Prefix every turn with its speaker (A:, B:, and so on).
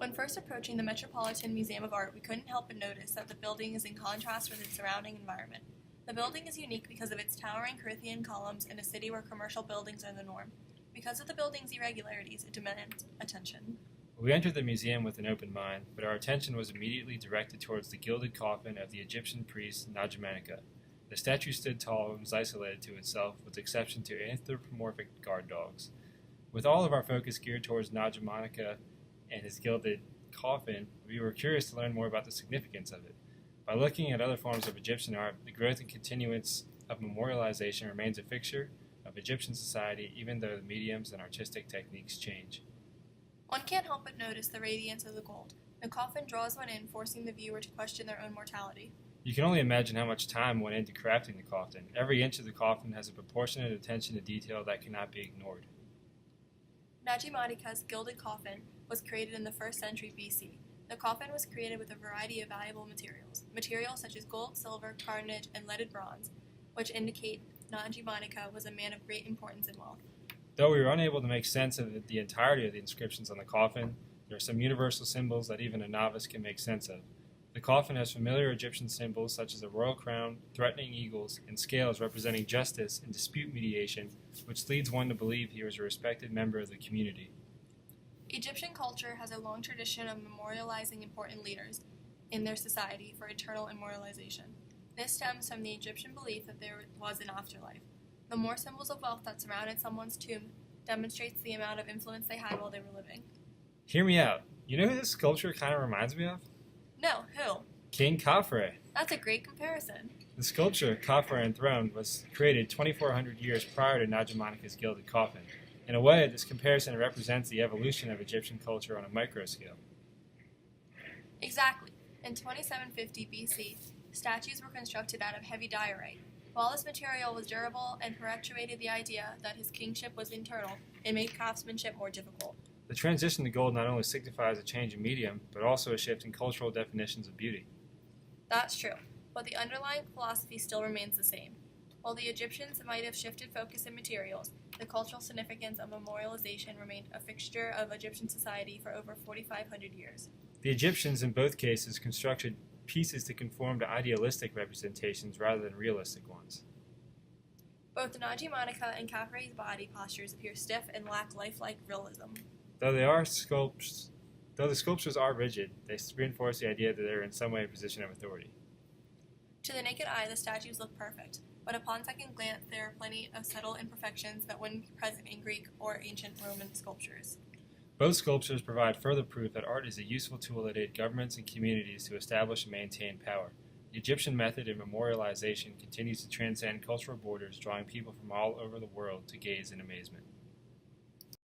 A: When first approaching the Metropolitan Museum of Art, we couldn't help but notice that the building is in contrast with its surrounding environment. The building is unique because of its towering Corinthian columns in a city where commercial buildings are the norm. Because of the building's irregularities, it demands attention.
B: We entered the museum with an open mind, but our attention was immediately directed towards the gilded coffin of the Egyptian priest Najamanika. The statue stood tall and was isolated to itself, with the exception to anthropomorphic guard dogs. With all of our focus geared towards Najamanika and his gilded coffin, we were curious to learn more about the significance of it. By looking at other forms of Egyptian art, the growth and continuance of memorialization remains a fixture of Egyptian society, even though the mediums and artistic techniques change.
A: One can't help but notice the radiance of the gold. The coffin draws one in, forcing the viewer to question their own mortality.
B: You can only imagine how much time went into crafting the coffin. Every inch of the coffin has a proportionate attention to detail that cannot be ignored.
A: Najimanika's gilded coffin was created in the 1st century BC. The coffin was created with a variety of valuable materials such as gold, silver, carnage, and leaded bronze, which indicate Najimanika was a man of great importance and wealth.
B: Though we were unable to make sense of the entirety of the inscriptions on the coffin, there are some universal symbols that even a novice can make sense of. The coffin has familiar Egyptian symbols such as a royal crown, threatening eagles, and scales representing justice and dispute mediation, which leads one to believe he was a respected member of the community.
A: Egyptian culture has a long tradition of memorializing important leaders in their society for eternal immortalization. This stems from the Egyptian belief that there was an afterlife. The more symbols of wealth that surrounded someone's tomb demonstrates the amount of influence they had while they were living.
B: Hear me out. You know who this sculpture kind of reminds me of?
A: No, who?
B: King Khafre.
A: That's a great comparison.
B: The sculpture, Khafre Enthroned, was created 2,400 years prior to Najamanika's gilded coffin. In a way, this comparison represents the evolution of Egyptian culture on a micro scale.
A: Exactly. In 2750 BC, statues were constructed out of heavy diorite. While this material was durable and perpetuated the idea that his kingship was internal, it made craftsmanship more difficult.
B: The transition to gold not only signifies a change in medium, but also a shift in cultural definitions of beauty.
A: That's true, but the underlying philosophy still remains the same. While the Egyptians might have shifted focus in materials, the cultural significance of memorialization remained a fixture of Egyptian society for over 4,500 years.
B: The Egyptians, in both cases, constructed pieces to conform to idealistic representations rather than realistic ones.
A: Both Najimanika and Khafre's body postures appear stiff and lack lifelike realism.
B: Though the sculptures are rigid, they reinforce the idea that they are in some way a position of authority.
A: To the naked eye, the statues look perfect, but upon second glance, there are plenty of subtle imperfections that wouldn't be present in Greek or ancient Roman sculptures.
B: Both sculptures provide further proof that art is a useful tool that aids governments and communities to establish and maintain power. The Egyptian method of memorialization continues to transcend cultural borders, drawing people from all over the world to gaze in amazement.